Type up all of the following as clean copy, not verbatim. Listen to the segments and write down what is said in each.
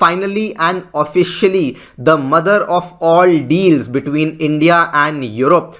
finally and officially the mother of all deals between India and Europe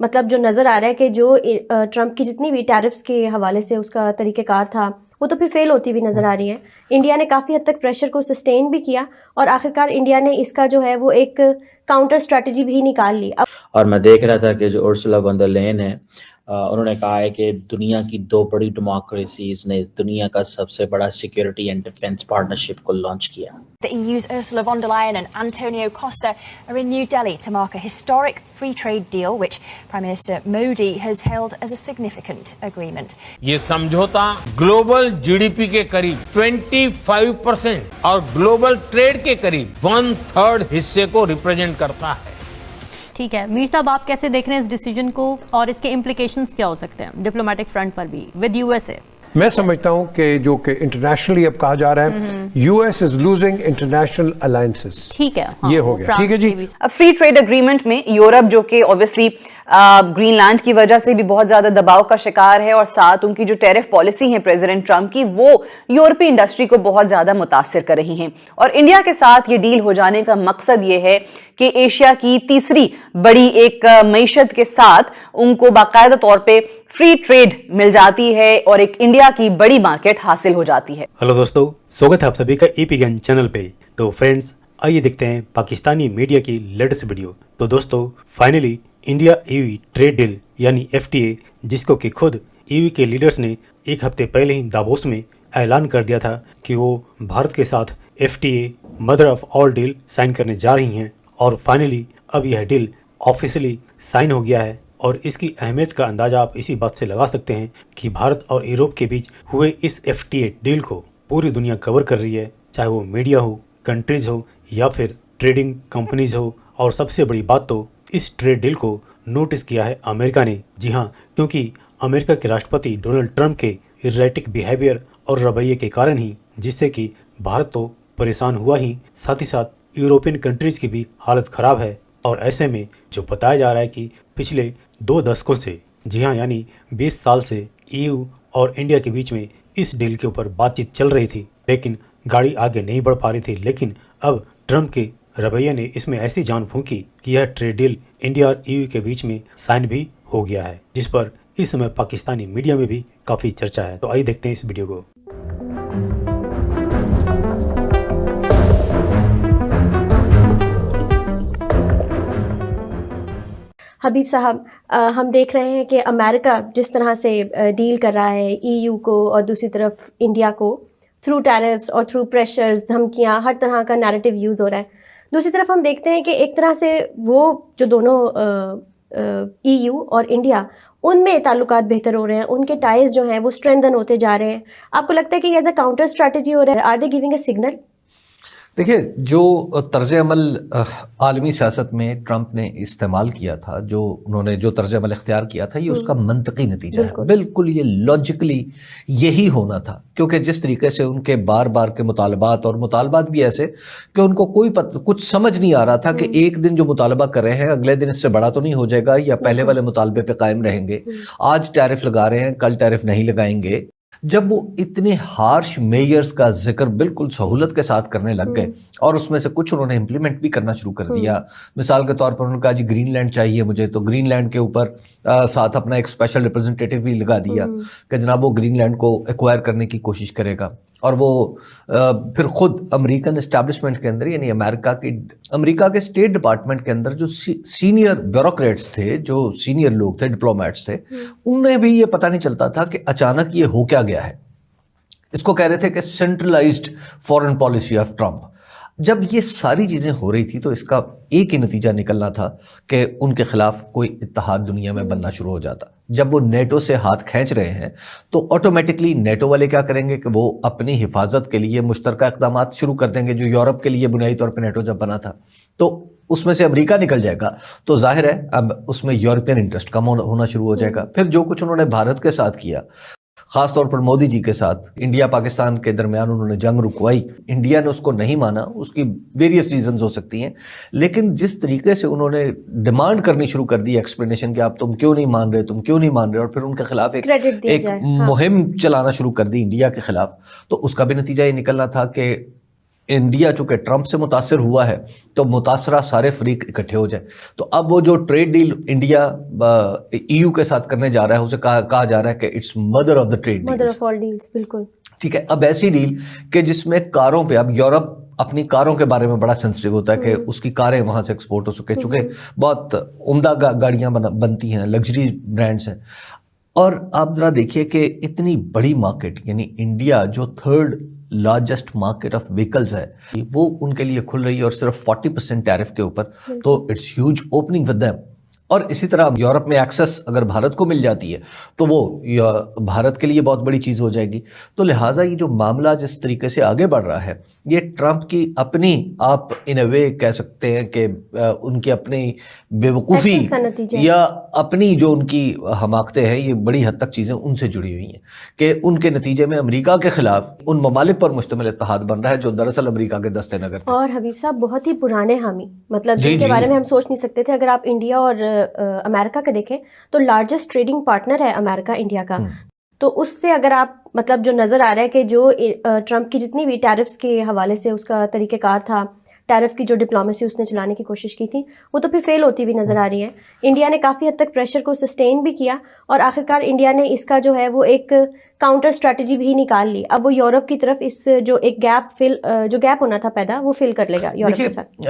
مطلب جو نظر آ رہا ہے کہ جو ٹرمپ کی جتنی بھی ٹیرفس کے حوالے سے اس کا طریقہ کار تھا وہ تو پھر فیل ہوتی بھی نظر آ رہی ہے. انڈیا نے کافی حد تک پریشر کو سسٹین بھی کیا اور آخرکار انڈیا نے اس کا جو ہے وہ ایک کاؤنٹر اسٹریٹجی بھی نکال لی. اور میں دیکھ رہا تھا کہ جو ارسولا ون در لین ہے انہوں نے کہا ہے کہ دنیا کی 2 بڑی ڈیموکریسیز نے دنیا کا سب سے بڑا سیکیورٹی اینڈ ڈیفنس پارٹنرشپ کو لانچ کیا. The EU's Ursula von der Leyen and Antonio Costa are in New Delhi to mark a historic free trade deal which Prime Minister Modi has hailed as a significant agreement. یہ سمجھوتا global G D P کے قریب 25% اور global trade کے قریب 1/3 حصے کو represent کرتا ہے. ٹھیک ہے میر صاحب، آپ کیسے دیکھ رہے ہیں اس ڈیسیجن کو اور اس کے امپلیکیشنز کیا ہو سکتے ہیں ڈپلومیٹک فرنٹ پر بھی ود یو ایس اے؟ میں سمجھتا ہوں کہ جو کہ انٹرنیشنلی اب کہا جا رہا ہے U S is losing international alliances. ٹھیک ہے یہ ہو گیا. ٹھیک ہے جی. فری ٹریڈ اگریمنٹ میں یورپ جو کہ اوبویسلی گرین لینڈ کی وجہ سے بھی بہت زیادہ دباؤ کا شکار ہے اور ساتھ ان کی جو ٹیرف پالیسی ہے پریزیڈنٹ ٹرمپ کی وہ یورپی انڈسٹری کو بہت زیادہ متاثر کر رہی ہیں. اور انڈیا کے ساتھ یہ ڈیل ہو جانے کا مقصد یہ ہے کہ ایشیا کی تیسری بڑی ایک معیشت کے ساتھ ان کو باقاعدہ طور پہ فری ٹریڈ مل جاتی ہے اور ایک انڈیا کی بڑی مارکیٹ حاصل ہو جاتی ہے. ہلو دوستو، سواگت ہے آپ سبھی کا ای پی گن چینل پہ. تو فرینڈز آئیے دیکھتے ہیں پاکستانی میڈیا کی لیٹسٹ ویڈیو. تو دوستو فائنلی انڈیا ایو ٹریڈ ڈیل یعنی FTA، جس کو کہ خود ایو کے لیڈرز نے ایک ہفتے پہلے ہی دابوس میں اعلان کر دیا تھا کہ وہ بھارت کے ساتھ FTA mother of all deal sign کرنے جا رہی ہیں. اور فائنلی اب یہ ڈیل آفیشلی سائن ہو گیا ہے. اور اس کی اہمیت کا اندازہ آپ اسی بات سے لگا سکتے ہیں کہ بھارت اور یورپ کے بیچ ہوئے اس FTA ڈیل کو پوری دنیا کور کر رہی ہے، چاہے وہ میڈیا ہو، کنٹریز ہو یا پھر ٹریڈنگ کمپنیز ہو. اور سب سے بڑی بات تو اس ٹریڈ ڈیل کو نوٹس کیا ہے امریکہ نے. جی ہاں، کیونکہ امریکہ کے راشٹرپتی ڈونلڈ ٹرمپ کے ایرریٹک بیہیویئر اور رویے کے کارن ہی، جس سے کہ بھارت تو پریشان ہوا ہی، ساتھ ہی ساتھ یورپین کنٹریز کی بھی حالت خراب ہے. اور ایسے میں جو بتایا جا رہا ہے کہ پچھلے 2 دشکوں سے، جی ہاں یعنی 20 سال سے EU اور انڈیا کے بیچ میں اس ڈیل کے اوپر بات چیت چل رہی تھی، لیکن گاڑی آگے نہیں بڑھ پا رہی تھی. لیکن اب ٹرمپ کے رویے نے اس میں ایسی جان پھونکی کہ یہ ٹریڈ ڈیل انڈیا اور EU کے بیچ میں سائن بھی ہو گیا ہے، جس پر اس سمے پاکستانی میڈیا میں بھی کافی چرچا ہے. تو آئیے دیکھتے ہیں اس ویڈیو کو. حبیب صاحب، ہم دیکھ رہے ہیں کہ امریکہ جس طرح سے ڈیل کر رہا ہے EU کو اور دوسری طرف انڈیا کو تھرو ٹیرفس اور تھرو پریشرز، دھمکیاں، ہر طرح کا نیریٹو یوز ہو رہا ہے. دوسری طرف ہم دیکھتے ہیں کہ ایک طرح سے وہ جو دونوں EU اور انڈیا ان میں تعلقات بہتر ہو رہے ہیں، ان کے ٹائز جو ہیں وہ اسٹرینتھن ہوتے جا رہے ہیں. آپ کو لگتا ہے کہ ایز اے کاؤنٹر اسٹریٹجی ہو رہا ہے؟ Are they giving a signal? دیکھیے، جو طرز عمل عالمی سیاست میں ٹرمپ نے استعمال کیا تھا، جو انہوں نے جو طرز عمل اختیار کیا تھا، یہ اس کا منطقی نتیجہ ہے. بالکل یہ لاجیکلی یہی ہونا تھا، کیونکہ جس طریقے سے ان کے بار بار کے مطالبات، اور مطالبات بھی ایسے کہ ان کو کوئی کچھ سمجھ نہیں آ رہا تھا کہ ایک دن جو مطالبہ کر رہے ہیں اگلے دن اس سے بڑا تو نہیں ہو جائے گا، یا پہلے والے مطالبے پہ قائم رہیں گے. آج ٹیرف لگا رہے ہیں، کل ٹیرف نہیں لگائیں گے. جب وہ اتنے ہارش میئرز کا ذکر بالکل سہولت کے ساتھ کرنے لگ گئے، اور اس میں سے کچھ انہوں نے امپلیمنٹ بھی کرنا شروع کر دیا. مثال کے طور پر انہوں نے کہا جی گرین لینڈ چاہیے مجھے، تو گرین لینڈ کے اوپر ساتھ اپنا ایک اسپیشل ریپرزنٹیٹیو بھی لگا دیا کہ جناب وہ گرین لینڈ کو ایکوائر کرنے کی کوشش کرے گا. اور وہ پھر خود امریکن اسٹیبلشمنٹ کے اندر، یعنی امریکہ کے اسٹیٹ ڈپارٹمنٹ کے اندر جو سینئر بیوروکریٹس تھے، جو سینئر لوگ تھے، ڈپلومیٹس تھے، انہیں بھی یہ پتہ نہیں چلتا تھا کہ اچانک یہ ہو کیا گیا ہے. اس کو کہہ رہے تھے کہ centralised foreign policy of Trump. جب یہ ساری چیزیں ہو رہی تھی تو اس کا ایک ہی نتیجہ نکلنا تھا کہ ان کے خلاف کوئی اتحاد دنیا میں بننا شروع ہو جاتا. جب وہ نیٹو سے ہاتھ کھینچ رہے ہیں تو آٹومیٹکلی نیٹو والے کیا کریں گے کہ وہ اپنی حفاظت کے لیے مشترکہ اقدامات شروع کر دیں گے، جو یورپ کے لیے بنیادی طور پہ نیٹو جب بنا تھا. تو اس میں سے امریکہ نکل جائے گا تو ظاہر ہے اب اس میں یورپین انٹرسٹ کم ہونا شروع ہو جائے گا. پھر جو کچھ انہوں نے بھارت کے ساتھ کیا، خاص طور پر مودی جی کے ساتھ انڈیا پاکستان کے درمیان انہوں نے جنگ رکوائی. انڈیا نے اس کو نہیں مانا, اس کی ویریس ریزنز ہو سکتی ہیں, لیکن جس طریقے سے انہوں نے ڈیمانڈ کرنی شروع کر دی ایکسپلینیشن کہ آپ تم کیوں نہیں مان رہے, تم کیوں نہیں مان رہے, اور پھر ان کے خلاف ایک مہم چلانا شروع کر دی انڈیا کے خلاف, تو اس کا بھی نتیجہ یہ نکلنا تھا کہ انڈیا چونکہ ٹرمپ سے متاثر ہوا ہے تو متاثرہ سارے فریق اکٹھے ہو جائیں. تو اب وہ جو ٹریڈ ڈیل انڈیا EU کے ساتھ کرنے جا رہا ہے اسے کہا جا رہا ہے کہ it's mother of the trade mother of all deals. بالکل ٹھیک ہے. اب ایسی ڈیل کہ جس میں کاروں پہ, اب یورپ اپنی کاروں کے بارے میں بڑا سینسٹیو ہوتا ہے کہ اس کی کاریں وہاں سے ایکسپورٹ ہو سکے, چونکہ بہت عمدہ گاڑیاں بنتی ہیں, لگژری برانڈز ہیں. اور آپ ذرا دیکھیے کہ اتنی بڑی مارکیٹ, یعنی انڈیا جو 3rd largest market of vehicles ہے, وہ ان کے لیے کھل رہی ہے اور صرف 40% ٹیرف کے اوپر, تو it's huge opening with them. اور اسی طرح یورپ میں ایکسس اگر بھارت کو مل جاتی ہے تو وہ بھارت کے لیے بہت بڑی چیز ہو جائے گی. تو لہٰذا یہ جو معاملہ جس طریقے سے آگے بڑھ رہا ہے, یہ ٹرمپ کی اپنی, آپ ان اے وے کہہ سکتے ہیں کہ ان کی اپنی بے وقوفی یا اپنی جو ان کی حماقتیں ہیں, یہ بڑی حد تک چیزیں ان سے جڑی ہوئی ہیں کہ ان کے نتیجے میں امریکہ کے خلاف ان ممالک پر مشتمل اتحاد بن رہا ہے جو دراصل امریکہ کے دست نگر تھے. اور حبیب صاحب بہت ہی پرانے حامی, مطلب جن کے بارے میں ہم سوچ نہیں سکتے تھے. اگر آپ انڈیا اور امریکہ کا دیکھیں تو لارجسٹ ٹریڈنگ پارٹنر ہے امریکہ انڈیا کا. تو اس سے اگر آپ مطلب جو نظر آ رہا ہے کہ جو ٹرمپ کی جتنی بھی ٹیرفس کے حوالے سے اس کا طریقہ کار تھا, ٹیرف کی جو ڈپلومیسی اس نے چلانے کی کوشش کی تھی, وہ تو پھر فیل ہوتی بھی نظر آ رہی ہے. انڈیا نے کافی حد تک پریشر کو سسٹین بھی کیا اور آخرکار انڈیا نے اس کا جو ہے وہ ایک کاؤنٹر اسٹریٹجی بھی نکال لی. اب وہ یورپ کی طرف اس جو ایک گیپ ہونا تھا پیدا, وہ فل کر لے گا یورپ کے ساتھ.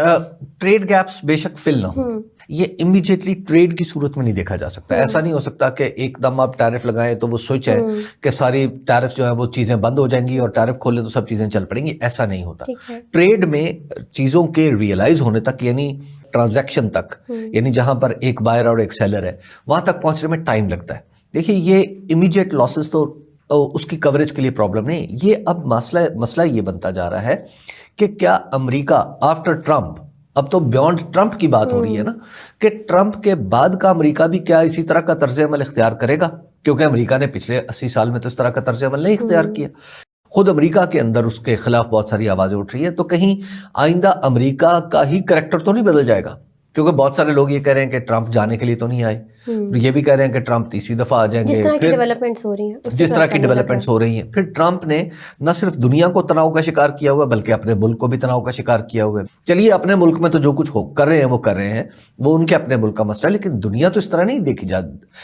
ٹریڈ گیپس بے شک فل نہ ہوں, یہ امیڈیٹلی ٹریڈ کی صورت میں نہیں دیکھا جا سکتا. ایسا نہیں ہو سکتا کہ ایک دم آپ ٹیرف لگائیں تو وہ سوئچ ہے کہ ساری ٹیرف جو ہے وہ چیزیں بند ہو جائیں گی اور ٹیرف کھولیں تو سب چیزیں چل پڑیں گی. ایسا نہیں ہوتا. ٹریڈ میں چیزوں کے ریئلائز ہونے تک, یعنی ٹرانزیکشن تک, یعنی جہاں پر ایک بائر اور ایک سیلر ہے, وہاں تک پہنچنے میں ٹائم لگتا ہے. دیکھیے یہ امیڈیٹ لاسز تو اس کی کوریج کے لیے پرابلم نہیں. یہ اب مسئلہ یہ بنتا جا رہا ہے کہ کیا امریکہ آفٹر ٹرمپ, اب تو بیونڈ ٹرمپ کی بات ہو رہی ہے نا, کہ ٹرمپ کے بعد کا امریکہ بھی کیا اسی طرح کا طرز عمل اختیار کرے گا, کیونکہ امریکہ نے پچھلے 80 سال میں تو اس طرح کا طرز عمل نہیں اختیار کیا. خود امریکہ کے اندر اس کے خلاف بہت ساری آوازیں اٹھ رہی ہیں. تو کہیں آئندہ امریکہ کا ہی کریکٹر تو نہیں بدل جائے گا, کیونکہ بہت سارے لوگ یہ کہہ رہے ہیں کہ ٹرمپ جانے کے لیے تو نہیں آئے, یہ بھی کہہ رہے ہیں کہ ٹرمپ تیسری دفعہ آ جائیں گے. جس طرح کی ڈیولپمنٹس ہو رہی ہیں, پھر ٹرمپ نے نہ صرف دنیا کو تناؤ کا شکار کیا ہوا بلکہ اپنے ملک کو بھی تناؤ کا شکار کیا ہوا ہے. چلیے اپنے ملک میں تو جو کچھ کر رہے ہیں وہ کر رہے ہیں, وہ ان کے اپنے ملک کا مسئلہ ہے, لیکن دنیا تو اس طرح نہیں دیکھی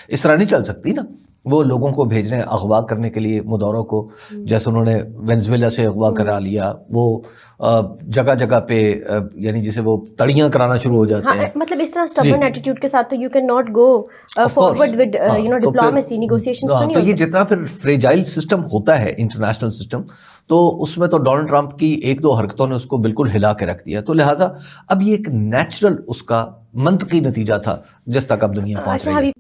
اس طرح نہیں چل سکتی نا. وہ لوگوں کو بھیج رہے ہیں اغوا کرنے کے لیے, مدوروں کو, جیسے انہوں نے وینزویلا سے اغوا کرا لیا, وہ جگہ جگہ پہ یعنی جسے وہ تڑیاں کرانا شروع ہو جاتے ہیں. مطلب اس طرح سٹبرن ایٹیٹیوڈ کے ساتھ تو you can not go forward with diplomacy, negotiations تو نہیں ہو سکتی. یہ جتنا پھر فریجائل سسٹم ہوتا ہے انٹرنیشنل سسٹم, تو اس میں تو ڈونلڈ ٹرمپ کی ایک دو حرکتوں نے اس کو بالکل ہلا کے رکھ دیا. تو لہٰذا اب یہ ایک نیچرل اس کا منطقی نتیجہ تھا جس تک اب دنیا پہنچ رہی ہے.